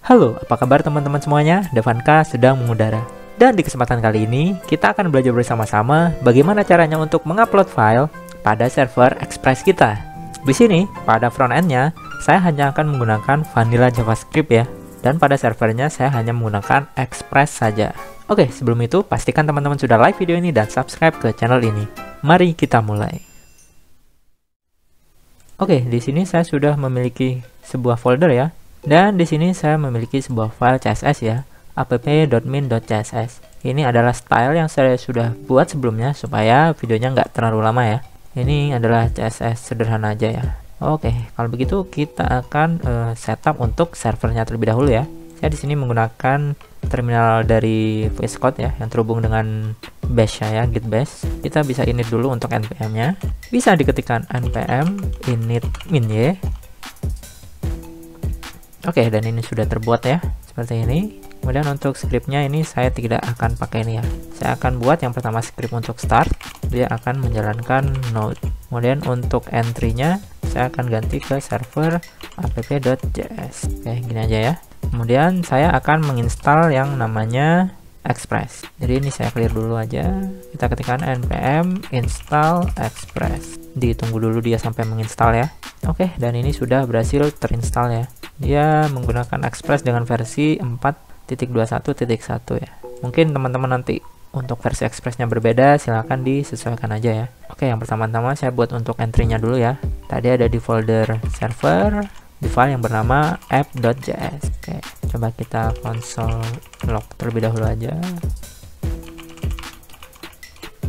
Halo, apa kabar teman-teman semuanya? Devanka sedang mengudara. Dan di kesempatan kali ini, kita akan belajar bersama-sama bagaimana caranya untuk mengupload file pada server Express kita. Di sini, pada front end-nya, saya hanya akan menggunakan vanilla JavaScript ya. Dan pada servernya, saya hanya menggunakan Express saja. Oke, sebelum itu, pastikan teman-teman sudah like video ini dan subscribe ke channel ini. Mari kita mulai. Oke, di sini saya sudah memiliki sebuah folder ya. Dan di sini saya memiliki sebuah file CSS ya, app.min.css. Ini adalah style yang saya sudah buat sebelumnya supaya videonya nggak terlalu lama ya. Ini adalah CSS sederhana aja ya. Oke, kalau begitu kita akan setup untuk servernya terlebih dahulu ya. Saya di sini menggunakan terminal dari VS Code ya, yang terhubung dengan bash ya, git bash. Kita bisa init dulu untuk npm-nya. Bisa diketikkan npm init min-y. Oke, dan ini sudah terbuat ya, seperti ini. Kemudian untuk scriptnya ini saya tidak akan pakai ini ya. Saya akan buat yang pertama script untuk start. Dia akan menjalankan node. Kemudian untuk entry-nya saya akan ganti ke server app.js. Oke, gini aja ya. Kemudian saya akan menginstal yang namanya Express. Jadi ini saya clear dulu aja. Kita ketikkan npm install express. Ditunggu dulu dia sampai menginstal ya. Oke, dan ini sudah berhasil terinstall ya. Dia menggunakan Express dengan versi 4.21.1 ya. Mungkin teman-teman nanti untuk versi Expressnya berbeda, silahkan disesuaikan aja ya. Oke, yang pertama-tama saya buat untuk entry-nya dulu ya. Tadi ada di folder server, di file yang bernama app.js. Oke, coba kita console log terlebih dahulu aja.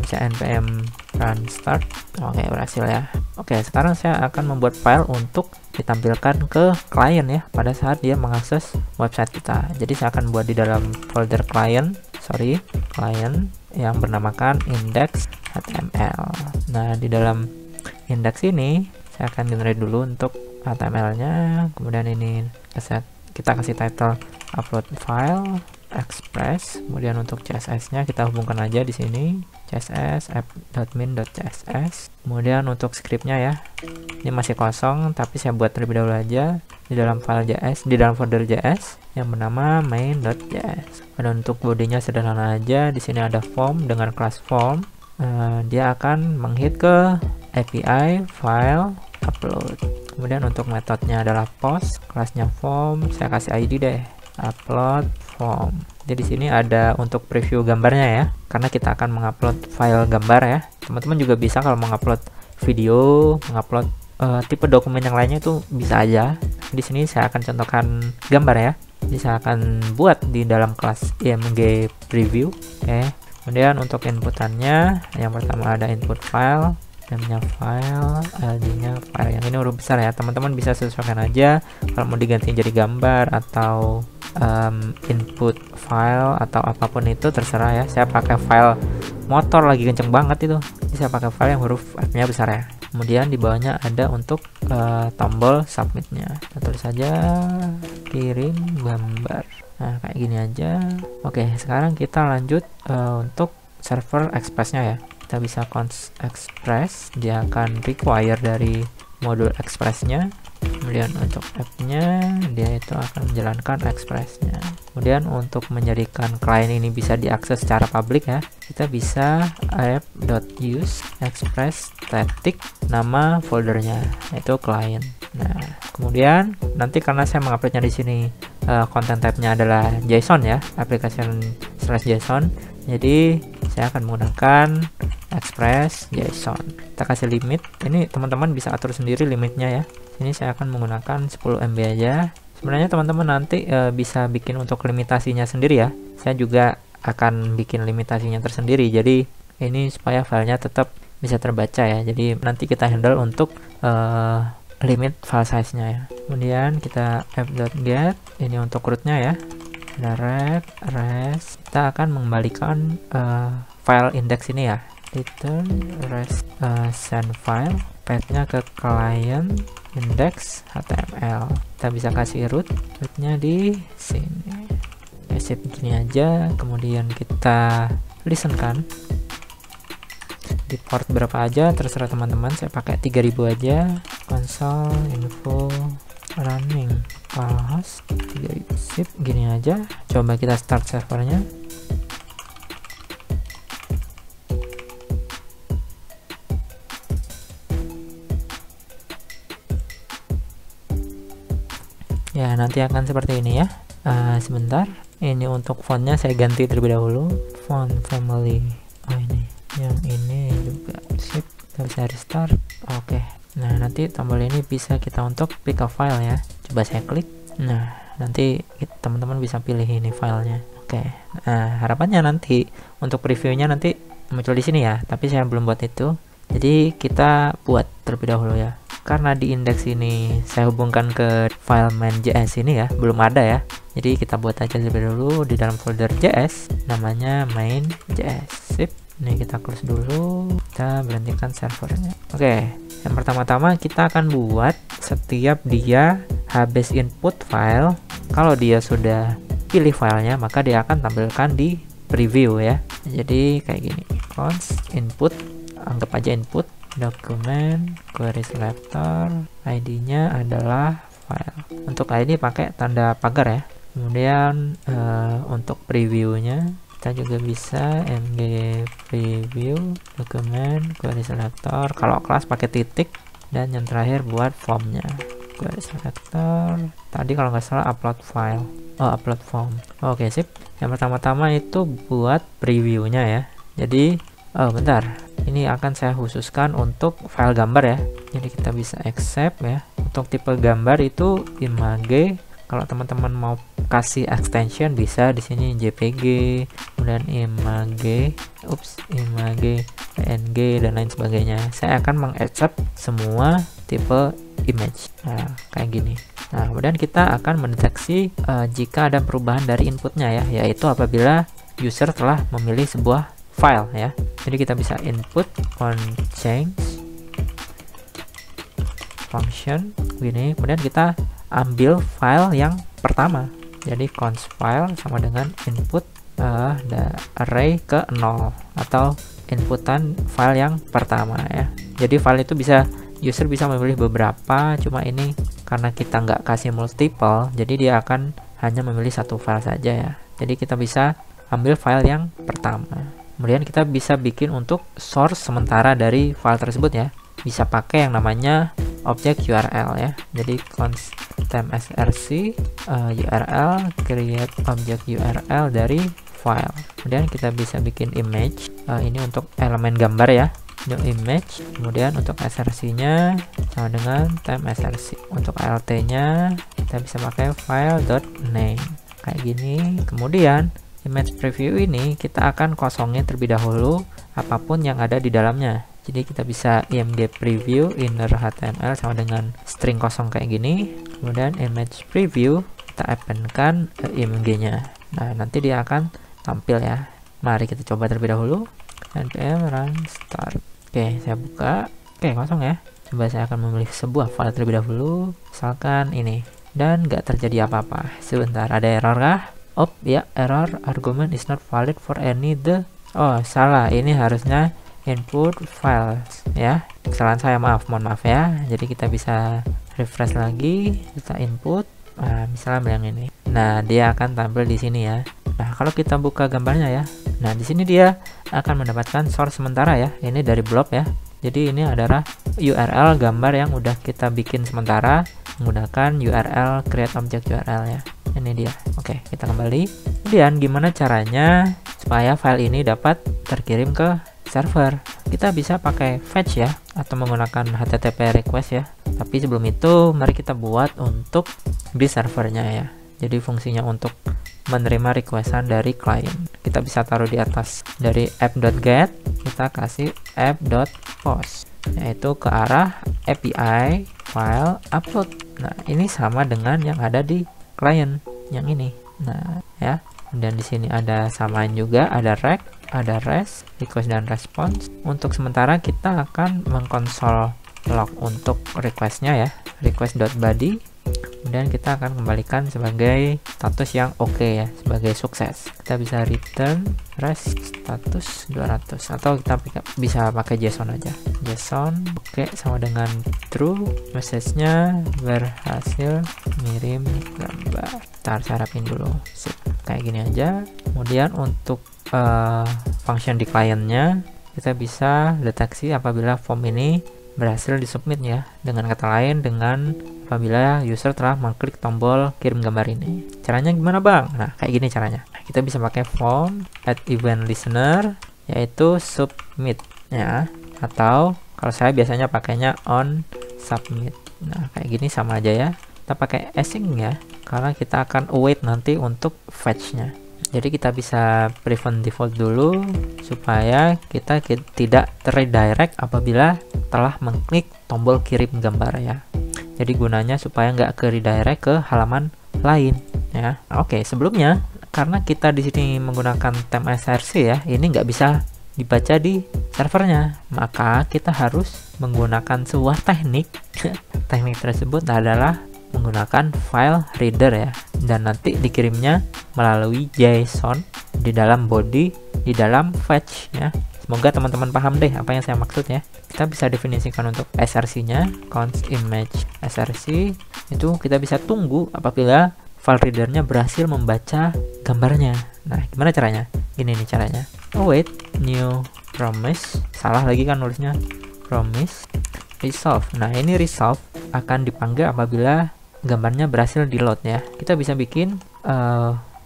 Bisa npm run start. Oke, berhasil ya. Oke, sekarang saya akan membuat file untuk ditampilkan ke klien ya pada saat dia mengakses website kita. Jadi saya akan buat di dalam folder client yang bernamakan index.html. Nah, di dalam index ini saya akan generate dulu untuk HTML-nya. Kemudian ini kita kasih title upload file Express. Kemudian untuk CSS-nya kita hubungkan aja di sini CSS app.min.css. Kemudian untuk scriptnya ya, ini masih kosong tapi saya buat terlebih dahulu aja di dalam file JS, di dalam folder JS yang bernama main.js. Dan untuk bodinya sederhana aja, di sini ada form dengan kelas form. Dia akan menghit ke API file upload. Kemudian untuk metodenya adalah post, kelasnya form, saya kasih ID deh, upload form. Jadi di sini ada untuk preview gambarnya ya, karena kita akan mengupload file gambar ya. Teman-teman juga bisa kalau mengupload video, mengupload tipe dokumen yang lainnya itu bisa aja. Di sini saya akan contohkan gambar ya. Jadi saya akan buat di dalam kelas img preview. Oke. Kemudian untuk inputannya, yang pertama ada input file, namanya file, id-nya file. Yang ini huruf besar ya, teman-teman bisa sesuaikan aja kalau mau diganti jadi gambar atau input file atau apapun itu terserah ya. Saya pakai file motor lagi kenceng banget itu, jadi saya pakai file yang huruf F-nya besar ya. Kemudian di bawahnya ada untuk tombol submitnya. Kita tulis saja kirim gambar. Nah, kayak gini aja. Oke, sekarang kita lanjut untuk server Express-nya ya. Kita bisa const express, dia akan require dari modul Express-nya. Kemudian untuk app-nya, dia itu akan menjalankan Express-nya. Kemudian untuk menjadikan klien ini bisa diakses secara publik ya, kita bisa app.use express static nama foldernya, yaitu client. Nah, kemudian nanti karena saya menguploadnya di sini content type-nya adalah JSON ya, application/JSON. Jadi saya akan menggunakan Express JSON. Kita kasih limit. Ini teman-teman bisa atur sendiri limitnya ya. Ini saya akan menggunakan 10 MB aja. Sebenarnya teman-teman nanti bisa bikin untuk limitasinya sendiri ya. Saya juga akan bikin limitasinya tersendiri. Jadi ini supaya filenya tetap bisa terbaca ya. Jadi nanti kita handle untuk limit file size-nya ya. Kemudian kita app.get, ini untuk root-nya ya. Ada res. Kita akan mengembalikan file index ini ya. Return res send file, path-nya ke client index HTML. Kita bisa kasih root-nya di sini. Ya, save gini aja. Kemudian kita listen kan. Di port berapa aja terserah teman-teman. Saya pakai 3000 aja. Console info running. localhost 3000. Sip, gini aja. Coba kita start servernya. Ya, nanti akan seperti ini ya. Sebentar, ini untuk fontnya saya ganti terlebih dahulu. Font family, oh ini, yang ini juga. Sip, kita bisa restart. Oke, nah nanti tombol ini bisa kita untuk pick a file ya. Coba saya klik. Nah, nanti teman-teman bisa pilih ini filenya. Oke, nah harapannya nanti untuk previewnya nanti muncul di sini ya. Tapi saya belum buat itu. Jadi kita buat terlebih dahulu ya. Karena di indeks ini saya hubungkan ke file main.js ini ya, belum ada ya. Jadi kita buat aja terlebih dulu di dalam folder JS, namanya main.js. Sip. Ini kita close dulu, kita berhentikan servernya. Oke, yang pertama-tama kita akan buat setiap dia habis input file, kalau dia sudah pilih filenya, maka dia akan tampilkan di preview ya. Jadi kayak gini, const input, anggap aja input, dokumen query selector, ID-nya adalah file. Untuk ID pakai tanda pagar ya. Kemudian untuk previewnya kita juga bisa mg preview dokumen query selector. Kalau kelas pakai titik, dan yang terakhir buat formnya query selector. Tadi kalau nggak salah upload file, upload form. Oke, sip. Yang pertama-tama itu buat previewnya ya. Jadi bentar, ini akan saya khususkan untuk file gambar ya. Jadi kita bisa accept ya. Untuk tipe gambar itu image. Kalau teman-teman mau kasih extension bisa di sini JPG, kemudian image, PNG dan lain sebagainya. Saya akan mengaccept semua tipe image. Nah, kayak gini. Nah, kemudian kita akan mendeteksi jika ada perubahan dari inputnya ya, yaitu apabila user telah memilih sebuah file ya. Jadi kita bisa input on change function gini, kemudian kita ambil file yang pertama. Jadi const file sama dengan input array ke 0 atau inputan file yang pertama ya. Jadi file itu bisa user bisa memilih beberapa, cuma ini karena kita nggak kasih multiple, jadi dia akan hanya memilih satu file saja ya. Jadi kita bisa ambil file yang pertama. Kemudian kita bisa bikin untuk source sementara dari file tersebut ya. Bisa pakai yang namanya objek URL ya. Jadi const temp src URL create objek URL dari file. Kemudian kita bisa bikin image. Ini untuk elemen gambar ya. New image. Kemudian untuk src nya sama dengan temp src. Untuk alt nya kita bisa pakai file.name kayak gini. Kemudian image preview ini kita akan kosongin terlebih dahulu apapun yang ada di dalamnya. Jadi kita bisa img preview inner html sama dengan string kosong kayak gini. Kemudian image preview kita append-kan img-nya. Nah, nanti dia akan tampil ya. Mari kita coba terlebih dahulu. npm run start. Oke, saya buka. Oke, kosong ya. Coba saya akan memilih sebuah file terlebih dahulu. Misalkan ini. Dan nggak terjadi apa-apa. Sebentar, ada error kah? Oh ya, error argument is not valid for any the. Oh, salah. Ini harusnya input files ya. Kesalahan saya, mohon maaf ya. Jadi kita bisa refresh lagi, kita input. Nah, misalnya yang ini. Nah, dia akan tampil di sini ya. Nah, kalau kita buka gambarnya ya. Nah, di sini dia akan mendapatkan source sementara ya. Ini dari blob ya. Jadi ini adalah URL gambar yang udah kita bikin sementara menggunakan URL create object URL ya. Ini dia. Oke, kita kembali. Kemudian gimana caranya supaya file ini dapat terkirim ke server? Kita bisa pakai fetch ya, atau menggunakan HTTP request ya. Tapi sebelum itu mari kita buat untuk di servernya ya. Jadi fungsinya untuk menerima requestan dari klien. Kita bisa taruh di atas dari app.get, kita kasih app.post, yaitu ke arah API file upload. Nah, ini sama dengan yang ada di klien yang ini. Nah, ya. Dan di sini ada samain juga, ada rec, ada res, request dan response. Untuk sementara kita akan mengkonsol log untuk requestnya ya, request.body. kemudian kita akan kembalikan sebagai status yang oke ya, sebagai sukses. Kita bisa return res status 200, atau kita bisa pakai JSON aja. JSON oke sama dengan true, message-nya berhasil ngirim gambar. Ntar saya rapin dulu. Sip, kayak gini aja. Kemudian untuk function di kliennya, kita bisa deteksi apabila form ini berhasil disubmit ya. Dengan kata lain, dengan apabila user telah mengklik tombol kirim gambar ini. Caranya gimana bang? Nah, kayak gini caranya. Kita bisa pakai form add event listener, yaitu submit ya, atau kalau saya biasanya pakainya on submit. Nah, kayak gini sama aja ya. Kita pakai async ya, karena kita akan await nanti untuk fetch-nya. Jadi kita bisa prevent default dulu supaya kita tidak terredirect apabila telah mengklik tombol kirim gambar ya. Jadi gunanya supaya nggak ke redirect ke halaman lain ya. Oke, sebelumnya karena kita di sini menggunakan theme SRC ya, ini nggak bisa dibaca di servernya, maka kita harus menggunakan sebuah teknik. Teknik tersebut adalah menggunakan file reader ya, dan nanti dikirimnya melalui JSON di dalam body, di dalam fetch ya. Semoga teman-teman paham deh apa yang saya maksud ya. Kita bisa definisikan untuk SRC-nya, const image SRC, itu kita bisa tunggu apabila file readernya berhasil membaca gambarnya. Nah, gimana caranya? Ini nih caranya. Await new promise, salah lagi kan nulisnya, promise resolve. Nah, ini resolve akan dipanggil apabila gambarnya berhasil di load ya. Kita bisa bikin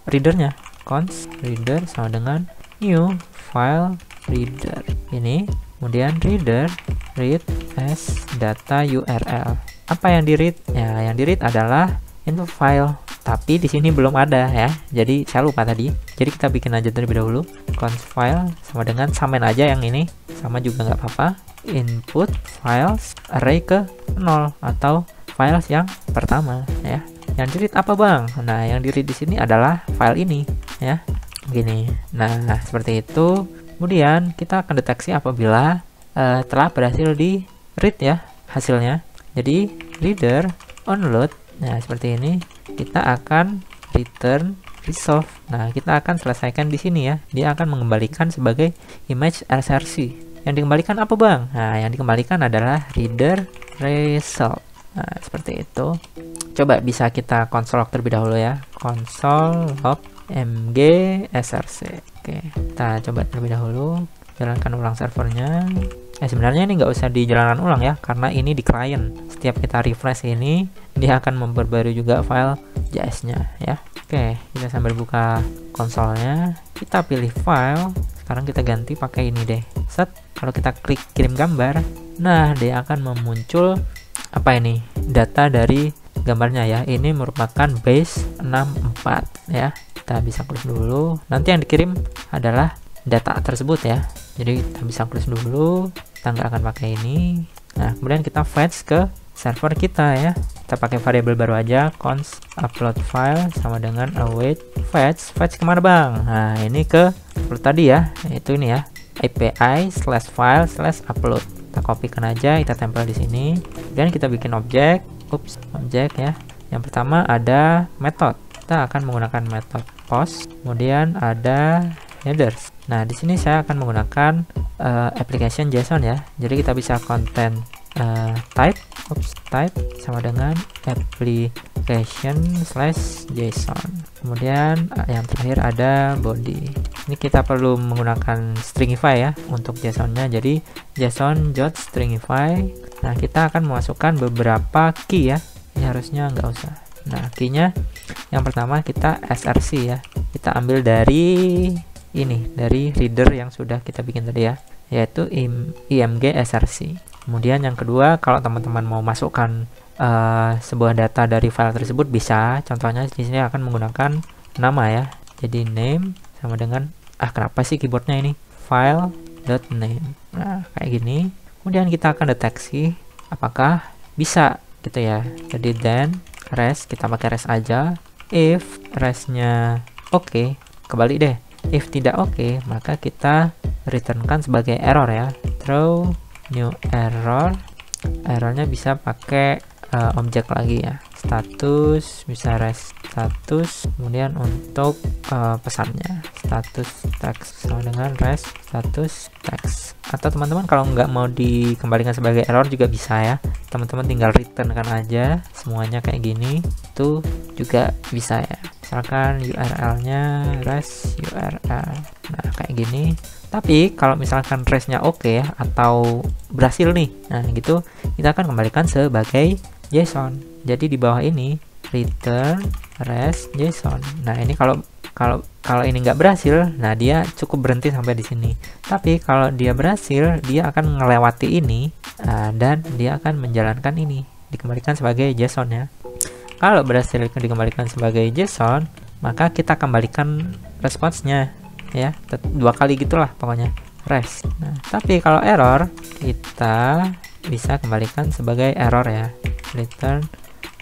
readernya, const reader sama dengan new file reader ini, kemudian reader read as data URL. Apa yang di read? Ya, yang di read adalah info file, tapi di sini belum ada ya, jadi saya lupa tadi. Jadi kita bikin aja terlebih dahulu, const file sama dengan samain aja yang ini, sama juga nggak apa-apa, input files array ke 0 atau files yang pertama ya. Yang di read apa bang? Nah, yang di read di sini adalah file ini ya, gini. Nah, seperti itu. Kemudian kita akan deteksi apabila telah berhasil di read ya hasilnya. Jadi reader onload. Nah, seperti ini. Kita akan return resolve. Nah, kita akan selesaikan di sini ya. Dia akan mengembalikan sebagai image SRC. Yang dikembalikan apa bang? Nah, yang dikembalikan adalah reader result. Nah, seperti itu. Coba bisa kita console log terlebih dahulu ya. Console log mg src. Oke, kita coba terlebih dahulu. Jalankan ulang servernya. Sebenarnya ini nggak usah dijalankan ulang ya, karena ini di client. Setiap kita refresh ini, dia akan memperbarui juga file JS-nya ya. Oke, kita sambil buka konsolnya. Kita pilih file. Sekarang kita ganti pakai ini deh. Set. Kalau kita klik kirim gambar, nah dia akan memuncul apa ini? Data dari gambarnya ya. Ini merupakan base 64 ya. Kita bisa close dulu. Nanti yang dikirim adalah data tersebut ya. Jadi kita bisa close dulu. Kita nggak akan pakai ini. Nah, kemudian kita fetch ke server kita ya. Kita pakai variabel baru aja, const upload file sama dengan await fetch. Fetch kemana bang? Nah, ini ke upload tadi ya. Itu ini ya, api/file/upload. Kita kopikan aja, kita tempel di sini. Dan kita bikin objek. Objek ya. Yang pertama ada method. Kita akan menggunakan method post. Kemudian ada headers. Nah, di sini saya akan menggunakan application JSON ya. Jadi kita bisa content type sama dengan application/json. Kemudian yang terakhir ada body. Ini kita perlu menggunakan stringify ya untuk JSON-nya. Jadi JSON.stringify. Nah, kita akan memasukkan beberapa key ya. Ini harusnya nggak usah. Nah, key-nya yang pertama kita src ya. Kita ambil dari ini, dari reader yang sudah kita bikin tadi ya, yaitu img src. Kemudian yang kedua, kalau teman-teman mau masukkan sebuah data dari file tersebut bisa. Contohnya di sini akan menggunakan nama ya. Jadi name sama dengan kenapa sih keyboardnya ini file.name. Nah, kayak gini. Kemudian kita akan deteksi apakah bisa gitu ya. Jadi then res, kita pakai res aja. If resnya oke, kebalik deh. If tidak oke, maka kita returnkan sebagai error ya. Throw new error. Errornya bisa pakai objek lagi ya. status, bisa res status, kemudian untuk pesannya status text sama dengan res status text. Atau teman-teman kalau nggak mau dikembalikan sebagai error juga bisa ya, teman-teman tinggal return kan aja semuanya kayak gini, itu juga bisa ya. Misalkan URL-nya res URL, nah kayak gini. Tapi kalau misalkan resnya oke ya, atau berhasil nih, nah gitu kita akan kembalikan sebagai JSON. Jadi di bawah ini return res JSON. Nah ini kalau ini nggak berhasil, nah dia cukup berhenti sampai di sini. Tapi kalau dia berhasil, dia akan melewati ini dan dia akan menjalankan ini, dikembalikan sebagai JSON ya. Kalau berhasil dikembalikan sebagai JSON, maka kita kembalikan responsnya ya, 2 kali gitulah pokoknya res. Nah, tapi kalau error kita bisa kembalikan sebagai error ya, return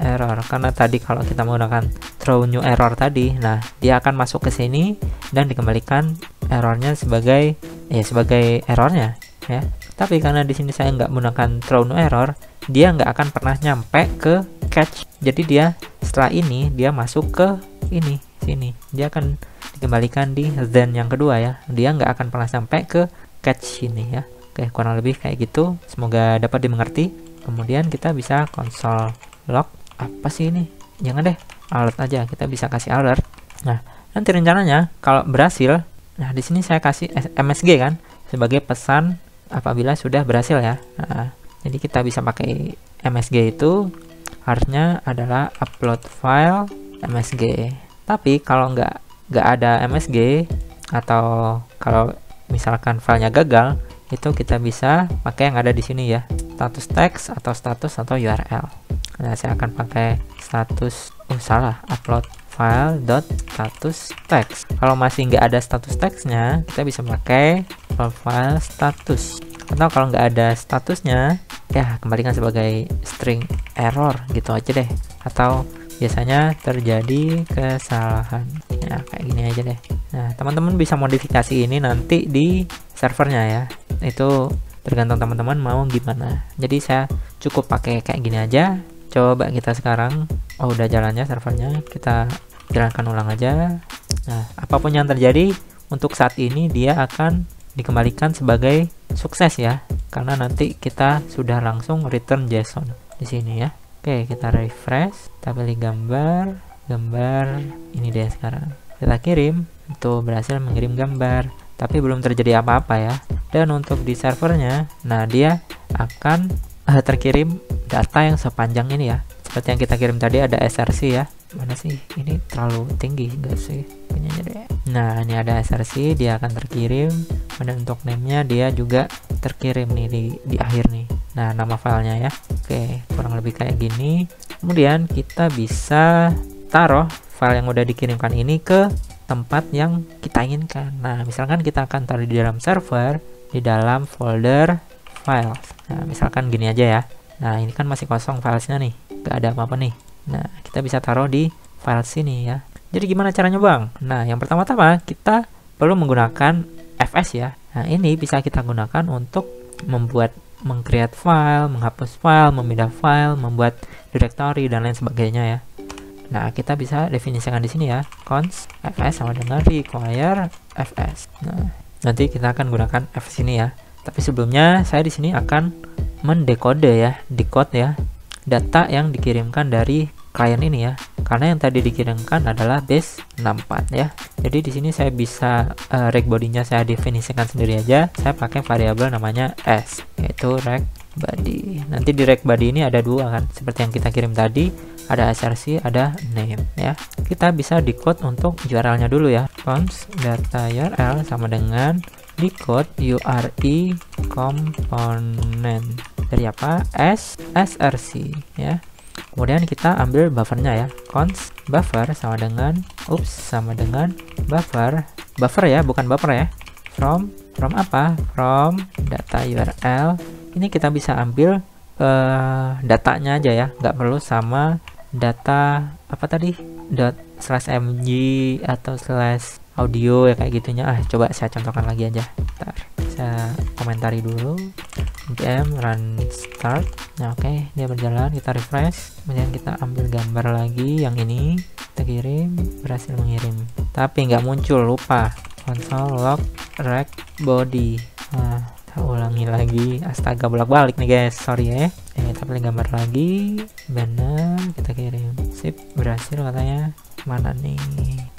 error, karena tadi kalau kita menggunakan throw new error tadi, nah dia akan masuk ke sini dan dikembalikan errornya sebagai errornya ya. Tapi karena di sini saya nggak menggunakan throw new error, dia nggak akan pernah nyampe ke catch. Jadi dia setelah ini dia masuk ke sini, dia akan dikembalikan di then yang kedua ya, dia nggak akan pernah sampai ke catch ini ya. Oke, kurang lebih kayak gitu, semoga dapat dimengerti. Kemudian kita bisa console log, apa sih ini, jangan deh, alert aja, kita bisa kasih alert. Nah nanti rencananya kalau berhasil, nah di sini saya kasih MSG kan sebagai pesan apabila sudah berhasil ya. Nah, jadi kita bisa pakai MSG, itu harusnya adalah upload file MSG. Tapi kalau nggak ada MSG, atau kalau misalkan filenya gagal, itu kita bisa pakai yang ada di sini ya, status text atau URL. Nah saya akan pakai status, upload file dot status text. Kalau masih nggak ada status textnya, kita bisa pakai upload file status. Atau kalau nggak ada statusnya, ya kembalikan sebagai string error gitu aja deh. Atau biasanya terjadi kesalahan ya, kayak gini aja deh. Nah teman-teman bisa modifikasi ini nanti di servernya ya, itu tergantung teman-teman mau gimana. Jadi saya cukup pakai kayak gini aja. Coba kita sekarang, udah jalannya servernya, kita jalankan ulang aja. Nah apapun yang terjadi untuk saat ini, dia akan dikembalikan sebagai sukses ya, karena nanti kita sudah langsung return JSON di sini ya. Oke, kita refresh, kita pilih gambar ini deh sekarang. Kita kirim, itu berhasil mengirim gambar, tapi belum terjadi apa-apa ya. Dan untuk di servernya, nah dia akan terkirim data yang sepanjang ini ya. Seperti yang kita kirim tadi ada src ya. Mana sih? Ini terlalu tinggi enggak sih? Punyanya deh. Nah, ini ada src, dia akan terkirim. Dan untuk name-nya dia juga terkirim nih di akhir nih. Nah, nama filenya ya. Oke, kurang lebih kayak gini. Kemudian kita bisa taruh file yang udah dikirimkan ini ke tempat yang kita inginkan. Nah, misalkan kita akan taruh di dalam server, di dalam folder files. Nah, misalkan gini aja ya. Nah, ini kan masih kosong filesnya nih, gak ada apa-apa nih. Nah, kita bisa taruh di file sini ya. Jadi gimana caranya bang? Nah, yang pertama-tama kita perlu menggunakan fs ya. Nah, ini bisa kita gunakan untuk meng-create file, menghapus file, memindah file, membuat directory dan lain sebagainya ya. Nah, kita bisa definisikan di sini ya, const fs sama dengan require fs. Nah, nanti kita akan gunakan fs ini ya. Tapi sebelumnya saya di sini akan mendekode ya, decode ya, data yang dikirimkan dari klien ini ya. Karena yang tadi dikirimkan adalah base 64 ya. Jadi di sini saya bisa reg body-nya saya definisikan sendiri aja. Saya pakai variabel namanya s, yaitu reg body. Nanti di reg body ini ada dua kan, seperti yang kita kirim tadi, ada src, ada name ya. Kita bisa decode untuk URL-nya dulu ya. Const data URL sama dengan decode URI component dari apa? src ya. Kemudian kita ambil buffernya ya, const buffer sama dengan buffer ya, bukan buffer ya, from apa? From data URL. Ini kita bisa ambil datanya aja ya, nggak perlu sama data apa tadi ./mg atau /audio ya, kayak gitunya. Coba saya contohkan lagi aja. Bentar, saya komentari dulu. npm run start. Nah oke, dia berjalan, kita refresh, kemudian kita ambil gambar lagi yang ini, kita kirim, berhasil mengirim, tapi nggak muncul, lupa console log rect body. Nah kita ulangi lagi, astaga bolak-balik nih guys, sorry ya. Kita pilih gambar lagi, benar, kita kirim, sip, berhasil katanya. Mana nih?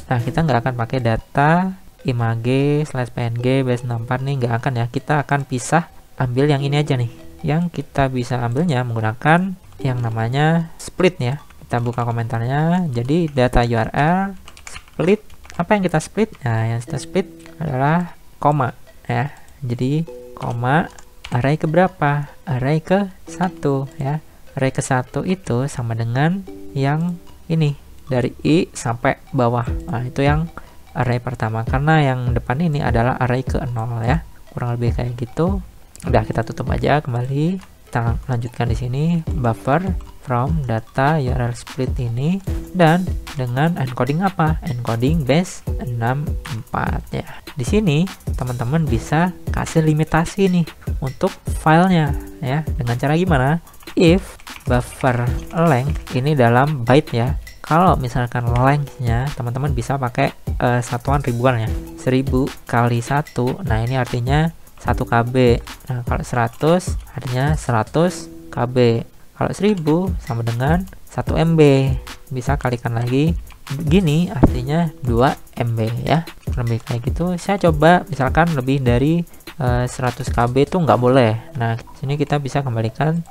Nah kita nggak akan pakai data image/png base64 nih, nggak akan ya, kita akan pisah ambil yang ini aja nih, yang kita bisa ambilnya menggunakan yang namanya split ya. Kita buka komentarnya, jadi data URL split, apa yang kita split? Nah yang kita split adalah koma ya, jadi koma array ke berapa? Array ke 1 ya. Array ke 1 itu sama dengan yang ini, dari I sampai bawah. Nah itu yang array pertama, karena yang depan ini adalah array ke 0 ya, kurang lebih kayak gitu. Udah, kita tutup aja, kembali kita lanjutkan di sini buffer from data URL split ini, dan dengan encoding apa? Encoding base 64 ya. Di sini teman-teman bisa kasih limitasi nih untuk filenya ya, dengan cara gimana? If buffer length ini dalam byte ya. Kalau misalkan length-nya teman-teman bisa pakai satuan ribuan ya, 1000 kali 1. Nah ini artinya 1 KB. Nah kalau 100 artinya 100 KB. Kalau 1000 sama dengan 1 MB. Bisa kalikan lagi begini, artinya 2 MB ya, lebih kayak gitu. Saya coba misalkan lebih dari 100 KB itu nggak boleh. Nah sini kita bisa kembalikan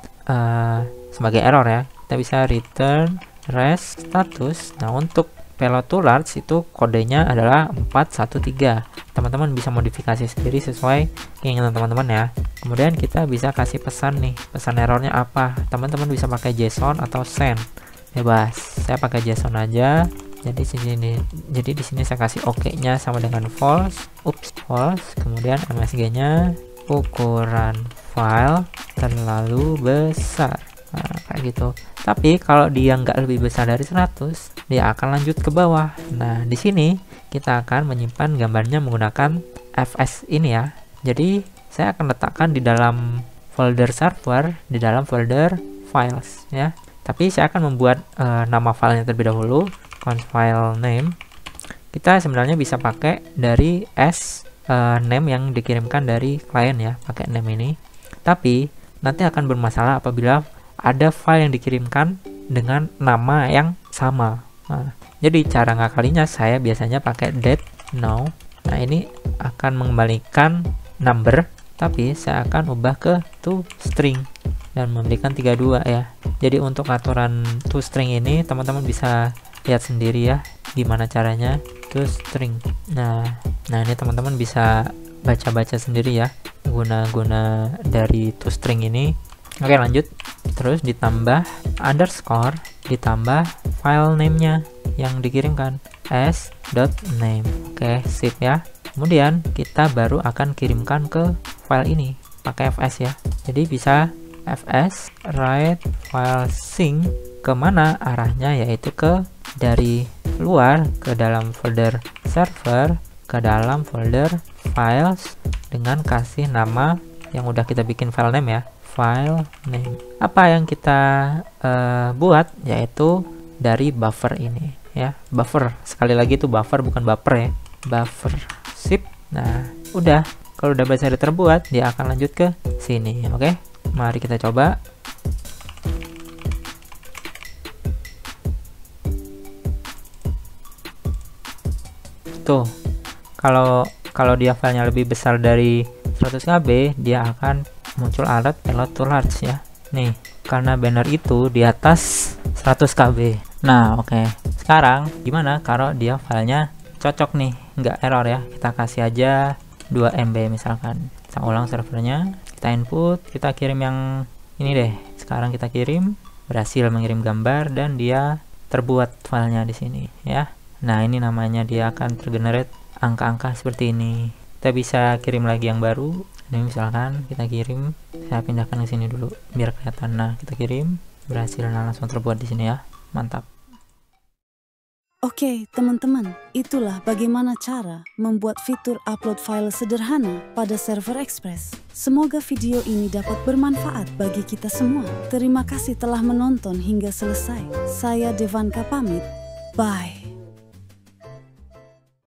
sebagai error ya, kita bisa return res status. Nah untuk payload to large itu kodenya adalah 413. Teman-teman bisa modifikasi sendiri sesuai keinginan teman-teman ya. Kemudian kita bisa kasih pesan nih, pesan errornya apa. Teman-teman bisa pakai JSON atau send, bebas. Saya pakai JSON aja. Jadi di sini saya kasih OK-nya sama dengan false. False. Kemudian MSG-nya ukuran file terlalu besar. Nah, kayak gitu. Tapi kalau dia nggak lebih besar dari 100, dia akan lanjut ke bawah. Nah, di sini kita akan menyimpan gambarnya menggunakan fs ini ya. Jadi, saya akan letakkan di dalam folder server, di dalam folder files ya. Tapi saya akan membuat nama filenya terlebih dahulu, const file name. Kita sebenarnya bisa pakai dari name yang dikirimkan dari klien ya, pakai name ini. Tapi nanti akan bermasalah apabila ada file yang dikirimkan dengan nama yang sama. Nah, jadi cara ngakalinya saya biasanya pakai date now. Nah ini akan mengembalikan number, tapi saya akan ubah ke toString dan memberikan 32 ya. Jadi untuk aturan toString ini teman-teman bisa lihat sendiri ya gimana caranya toString. Nah ini teman-teman bisa baca-baca sendiri ya guna dari toString ini. Oke lanjut, terus ditambah underscore, ditambah file name-nya yang dikirimkan s.name. Oke sip ya. Kemudian kita baru akan kirimkan ke file ini pakai fs ya. Jadi bisa fs write file sync, kemana arahnya, yaitu ke dari luar ke dalam folder server ke dalam folder files dengan kasih nama yang udah kita bikin file name ya, file name. Apa yang kita buat yaitu dari buffer ini ya, buffer, sekali lagi itu buffer bukan baper ya, buffer. Sip. Nah udah, kalau udah bisa terbuat dia akan lanjut ke sini. Oke, mari kita coba. Tuh, kalau dia filenya lebih besar dari 100 KB, dia akan muncul alert payload to large ya. Nih, karena banner itu di atas 100 KB. Nah, oke. Sekarang gimana kalau dia filenya cocok nih, nggak error ya? Kita kasih aja 2 MB misalkan. Kita ulang servernya, kita input, kita kirim yang ini deh. Sekarang kita kirim, berhasil mengirim gambar dan dia terbuat filenya di sini ya. Nah, ini namanya dia akan tergenerate angka-angka seperti ini. Kita bisa kirim lagi yang baru. Ini misalkan kita kirim, saya pindahkan ke sini dulu biar kelihatan. Nah, kita kirim, berhasil, langsung terbuat di sini ya. Mantap. Oke, teman-teman, itulah bagaimana cara membuat fitur upload file sederhana pada server Express. Semoga video ini dapat bermanfaat bagi kita semua. Terima kasih telah menonton hingga selesai. Saya Devanka pamit. Bye.